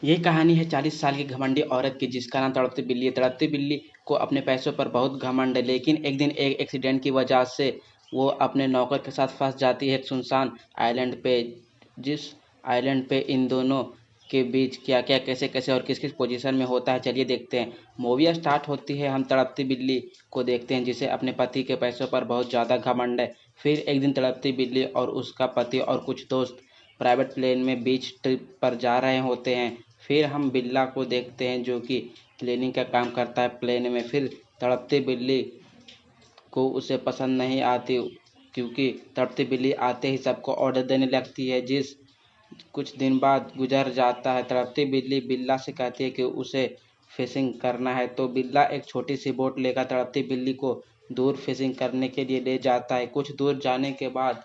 ये कहानी है 40 साल की घमंडी औरत की जिसका नाम तड़पती बिल्ली है। तड़पती बिल्ली को अपने पैसों पर बहुत घमंड है, लेकिन एक दिन एक एक्सीडेंट की वजह से वो अपने नौकर के साथ फंस जाती है एक सुनसान आइलैंड पे। जिस आइलैंड पे इन दोनों के बीच क्या क्या कैसे कैसे और किस किस पोजीशन में होता है, चलिए देखते हैं। मूवी स्टार्ट होती है, हम तड़पती बिल्ली को देखते हैं जिसे अपने पति के पैसों पर बहुत ज़्यादा घमंड है। फिर एक दिन तड़पती बिल्ली और उसका पति और कुछ दोस्त प्राइवेट प्लेन में बीच ट्रिप पर जा रहे होते हैं। फिर हम बिल्ला को देखते हैं जो कि क्लीनिंग का काम करता है प्लेन में। फिर तड़पती बिल्ली को उसे पसंद नहीं आती, क्योंकि तड़पती बिल्ली आते ही सबको ऑर्डर देने लगती है। जिस कुछ दिन बाद गुजर जाता है, तड़पती बिल्ली बिल्ला से कहती है कि उसे फिशिंग करना है, तो बिल्ला एक छोटी सी बोट लेकर तड़पती बिल्ली को दूर फिशिंग करने के लिए ले जाता है। कुछ दूर जाने के बाद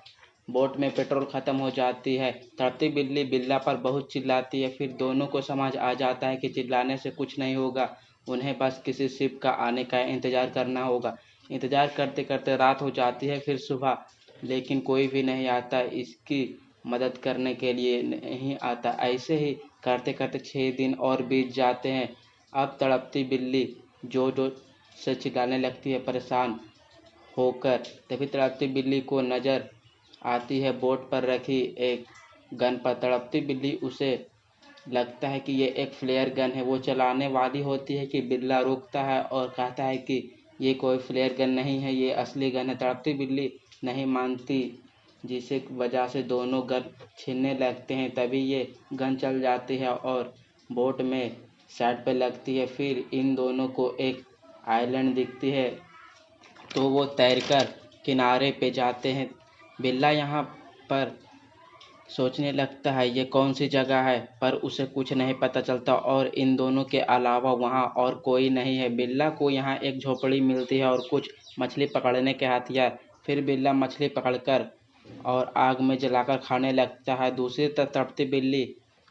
बोट में पेट्रोल ख़त्म हो जाती है। तड़पती बिल्ली बिल्ला पर बहुत चिल्लाती है। फिर दोनों को समझ आ जाता है कि चिल्लाने से कुछ नहीं होगा, उन्हें बस किसी शिप का आने का इंतज़ार करना होगा। इंतज़ार करते करते रात हो जाती है, फिर सुबह, लेकिन कोई भी नहीं आता इसकी मदद करने के लिए नहीं आता। ऐसे ही करते करते 6 दिन और बीत जाते हैं। अब तड़पती बिल्ली जो जो से चिल्लाने लगती है परेशान होकर। तभी तड़पती बिल्ली को नज़र आती है बोट पर रखी एक गन पर। तड़पती बिल्ली उसे लगता है कि ये एक फ्लेयर गन है। वो चलाने वाली होती है कि बिल्ला रुकता है और कहता है कि ये कोई फ्लेयर गन नहीं है, ये असली गन है। तड़पती बिल्ली नहीं मानती, जिससे वजह से दोनों गन छीनने लगते हैं। तभी ये गन चल जाती है और बोट में साइड पे लगती है। फिर इन दोनों को एक आइलैंड दिखती है, तो वो तैरकर किनारे पे जाते हैं। बिल्ला यहाँ पर सोचने लगता है ये कौन सी जगह है, पर उसे कुछ नहीं पता चलता और इन दोनों के अलावा वहाँ और कोई नहीं है। बिल्ला को यहाँ एक झोपड़ी मिलती है और कुछ मछली पकड़ने के हथियार। फिर बिल्ला मछली पकड़कर और आग में जलाकर खाने लगता है। दूसरी तरफ तड़पती बिल्ली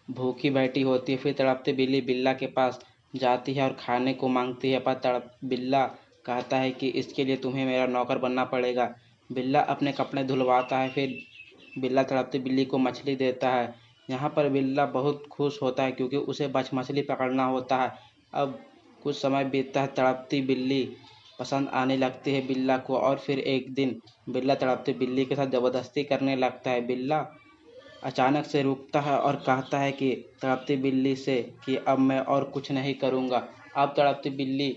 भूखी बैठी होती है। फिर तड़पती बिल्ली बिल्ला के पास जाती है और खाने को मांगती है, पर तड़प बिल्ला कहता है कि इसके लिए तुम्हें मेरा नौकर बनना पड़ेगा। बिल्ला अपने कपड़े धुलवाता है। फिर बिल्ला तड़पती बिल्ली को मछली देता है। यहाँ पर बिल्ला बहुत खुश होता है क्योंकि उसे बस मछली पकड़ना होता है। अब कुछ समय बीतता है, तड़पती बिल्ली पसंद आने लगती है बिल्ला को और फिर एक दिन बिल्ला तड़पती बिल्ली के साथ ज़बरदस्ती करने लगता है। बिल्ला अचानक से रुकता है और कहता है कि तड़पती बिल्ली से कि अब मैं और कुछ नहीं करूँगा। अब तड़पती बिल्ली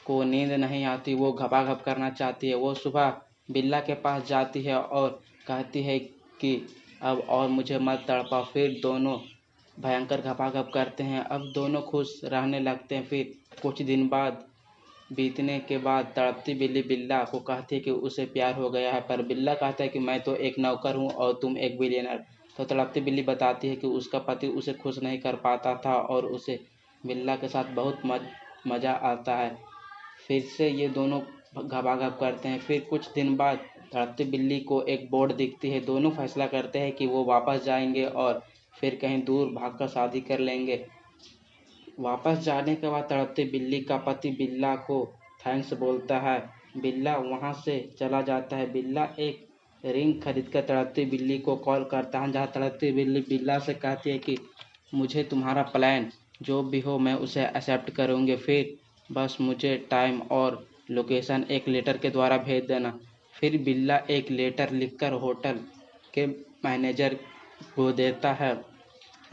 को नींद नहीं आती, वो घपाघप करना चाहती है। वो सुबह बिल्ला के पास जाती है और कहती है कि अब और मुझे मत तड़पाओ। फिर दोनों भयंकर घपाघप करते हैं। अब दोनों खुश रहने लगते हैं। फिर कुछ दिन बाद बीतने के बाद तड़पती बिल्ली बिल्ला को कहती है कि उसे प्यार हो गया है, पर बिल्ला कहता है कि मैं तो एक नौकर हूँ और तुम एक बिलियनर। तो तड़पती बिल्ली बताती है कि उसका पति उसे खुश नहीं कर पाता था और उसे बिल्ला के साथ बहुत मज़ा आता है। फिर से ये दोनों घपाघप करते हैं। फिर कुछ दिन बाद तड़पती बिल्ली को एक बोर्ड दिखती है। दोनों फैसला करते हैं कि वो वापस जाएंगे और फिर कहीं दूर भागकर शादी कर लेंगे। वापस जाने के बाद तड़पती बिल्ली का पति बिल्ला को थैंक्स बोलता है। बिल्ला वहाँ से चला जाता है। बिल्ला एक रिंग खरीद कर तड़पती बिल्ली को कॉल करता है, जहाँ तड़पती बिल्ली बिल्ला से कहती है कि मुझे तुम्हारा प्लान जो भी हो मैं उसे एक्सेप्ट करूँगी, फिर बस मुझे टाइम और लोकेशन एक लेटर के द्वारा भेज देना। फिर बिल्ला एक लेटर लिखकर होटल के मैनेजर को देता है।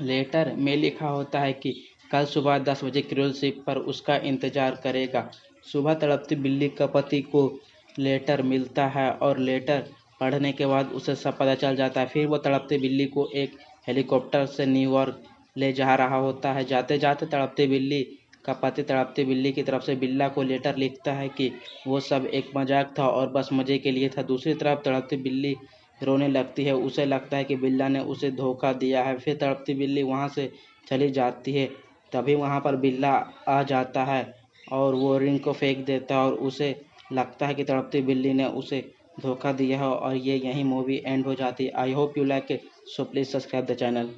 लेटर में लिखा होता है कि कल सुबह 10 बजे क्रूज़ शिप पर उसका इंतज़ार करेगा। सुबह तड़पती बिल्ली का पति को लेटर मिलता है और लेटर पढ़ने के बाद उसे सब पता चल जाता है। फिर वो तड़पती बिल्ली को एक हेलीकॉप्टर से न्यूयॉर्क ले जा रहा होता है। जाते जाते तड़पती बिल्ली का पति तड़पती बिल्ली की तरफ से बिल्ला को लेटर लिखता है कि वो सब एक मजाक था और बस मज़े के लिए था। दूसरी तरफ तड़पती बिल्ली रोने लगती है। उसे लगता है कि बिल्ला ने उसे धोखा दिया है। फिर तड़पती बिल्ली वहाँ से चली जाती है। तभी वहाँ पर बिल्ला आ जाता है और वो रिंग को फेंक देता है और उसे लगता है कि तड़पती बिल्ली ने उसे धोखा दिया है और ये यहीं मूवी एंड हो जाती है। I hope you like it, so please subscribe the channel.